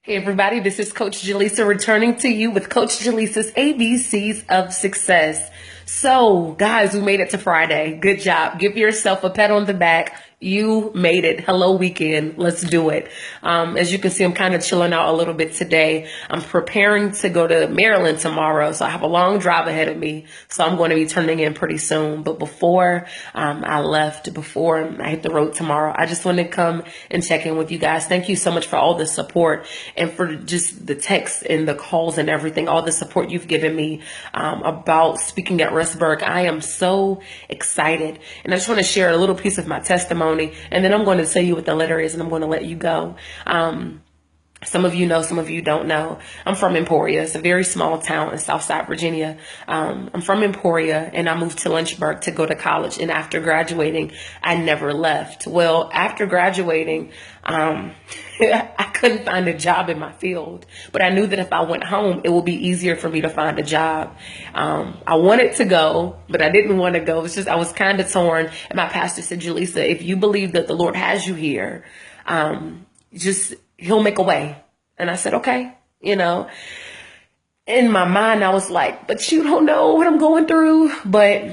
Hey everybody, this is Coach Jaleesa returning to you with Coach Jaleesa's ABCs of Success. So, guys, we made it to Friday. Good job. Give yourself a pat on the back. You made it. Hello, weekend. Let's do it. As you can see, I'm kind of chilling out a little bit today. I'm preparing to go to Maryland tomorrow, so I have a long drive ahead of me. So I'm going to be turning in pretty soon. But before before I hit the road tomorrow, I just want to come and check in with you guys. Thank you so much for all the support and for just the texts and the calls and everything, all the support you've given me about speaking at Rustburg. I am so excited. And I just want to share a little piece of my testimony, and then I'm going to tell you what the letter is, and I'm going to let you go. Some of you know, some of you don't know. I'm from Emporia. It's a very small town in Southside Virginia. I'm from Emporia, and I moved to Lynchburg to go to college. And after graduating, I never left. Well, after graduating, I couldn't find a job in my field. But I knew that if I went home, it would be easier for me to find a job. I wanted to go, but I didn't want to go. It's just I was kind of torn. And my pastor said, Jaleesa, if you believe that the Lord has you here, he'll make a way. And I said, okay, in my mind, I was like, but you don't know what I'm going through. But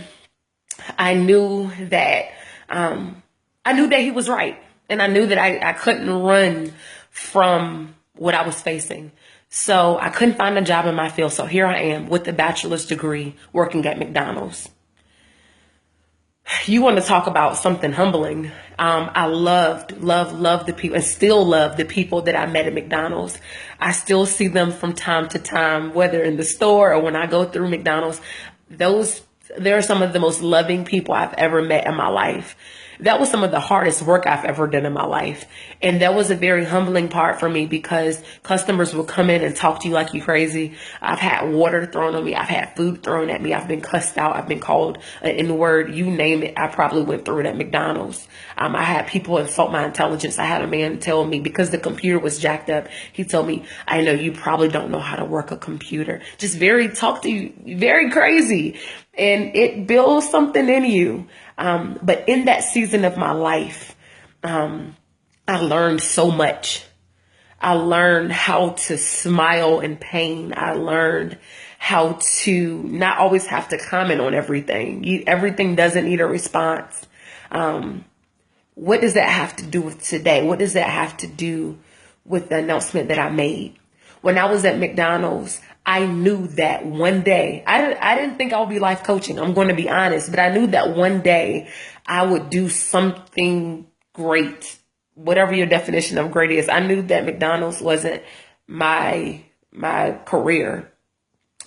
I knew that, he was right. And I knew that I couldn't run from what I was facing. So I couldn't find a job in my field. So here I am with a bachelor's degree working at McDonald's. You want to talk about something humbling. I love the people and still love the people that I met at McDonald's. I still see them from time to time, whether in the store or when I go through McDonald's. They're some of the most loving people I've ever met in my life. That was some of the hardest work I've ever done in my life. And that was a very humbling part for me because customers will come in and talk to you like you crazy. I've had water thrown on me. I've had food thrown at me. I've been cussed out. I've been called an N-word. You name it. I probably went through it at McDonald's. I had people insult my intelligence. I had a man tell me because the computer was jacked up. He told me, I know you probably don't know how to work a computer. Just talk to you, very crazy. And it builds something in you. But in that season of my life, I learned so much. I learned how to smile in pain. I learned how to not always have to comment on everything. Everything doesn't need a response. What does that have to do with today? What does that have to do with the announcement that I made? When I was at McDonald's, I knew that one day, I didn't think I would be life coaching. I'm going to be honest, but I knew that one day I would do something great, whatever your definition of great is. I knew that McDonald's wasn't my career.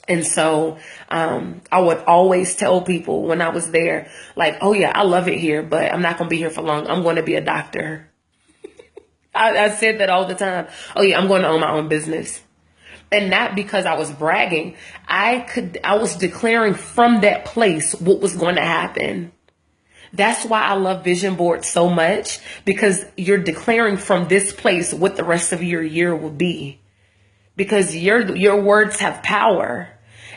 And so, I would always tell people when I was there, like, oh yeah, I love it here, but I'm not going to be here for long. I'm going to be a doctor. I said that all the time. Oh yeah, I'm going to own my own business. And not because I was bragging. I was declaring from that place what was going to happen. That's why I love vision boards so much, because you're declaring from this place what the rest of your year will be, because your words have power.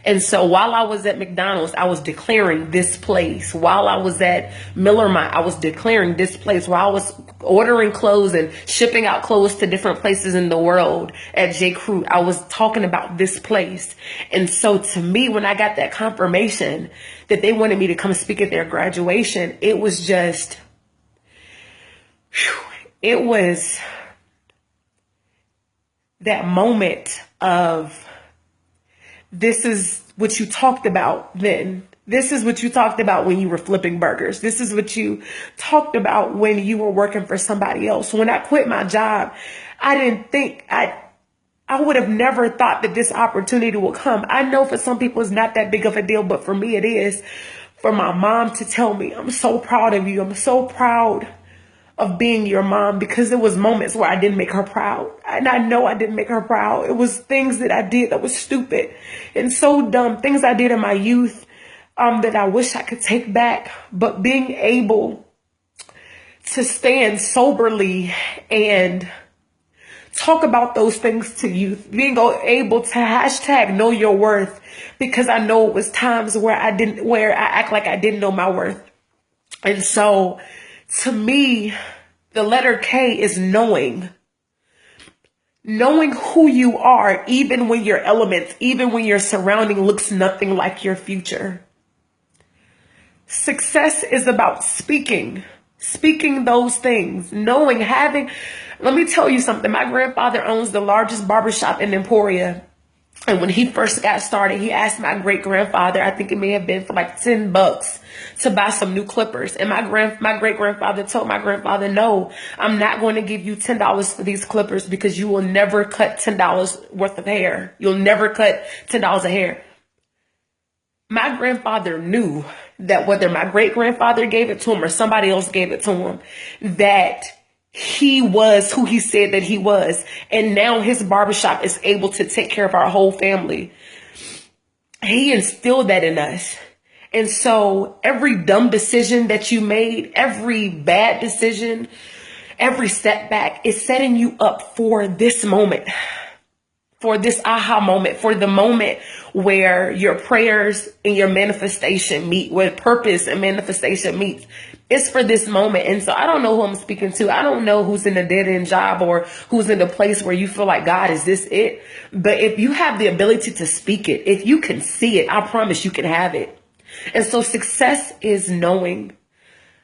And so while I was at McDonald's, I was declaring this place. While I was at Miller Mine, I was declaring this place. While I was ordering clothes and shipping out clothes to different places in the world at J. Crew, I was talking about this place. And so to me, when I got that confirmation that they wanted me to come speak at their graduation, it was just, it was that moment of, this is what you talked about then. This is what you talked about when you were flipping burgers. This is what you talked about when you were working for somebody else. When I quit my job, I would have never thought that this opportunity would come. I know for some people it's not that big of a deal, but for me it is. For my mom to tell me, I'm so proud of you. I'm so proud of being your mom, because there was moments where I didn't make her proud. And I know I didn't make her proud. It was things that I did that was stupid and so dumb. Things I did in my youth that I wish I could take back. But being able to stand soberly and talk about those things to you, being able to hashtag know your worth, because I know it was times where I act like I didn't know my worth. And so to me, the letter K is knowing. Knowing who you are, even when your elements, even when your surrounding looks nothing like your future. Success is about speaking those things, knowing, having. Let me tell you something. My grandfather owns the largest barbershop in Emporia. And when he first got started, he asked my great grandfather, I think it may have been for like $10 to buy some new clippers. And my great grandfather told my grandfather, no, I'm not going to give you $10 for these clippers because you will never cut $10 worth of hair. You'll never cut $10 of hair. My grandfather knew that whether my great grandfather gave it to him or somebody else gave it to him, that he was who he said that he was. And now his barbershop is able to take care of our whole family. He instilled that in us. And so every dumb decision that you made, every bad decision, every setback is setting you up for this moment, for this aha moment, for the moment where your prayers and your manifestation meet, where purpose and manifestation meets. It's for this moment. And so I don't know who I'm speaking to. I don't know who's in a dead end job or who's in a place where you feel like, God, is this it? But if you have the ability to speak it, if you can see it, I promise you can have it. And so success is knowing.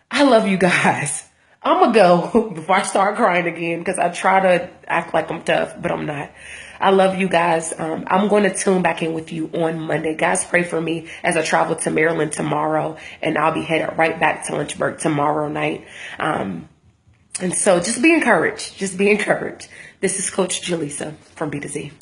I love you guys. I'm going to go before I start crying again because I try to act like I'm tough, but I'm not. I love you guys. I'm going to tune back in with you on Monday. Guys, pray for me as I travel to Maryland tomorrow, and I'll be headed right back to Lynchburg tomorrow night. And so just be encouraged. Just be encouraged. This is Coach Jaleesa from B to Z.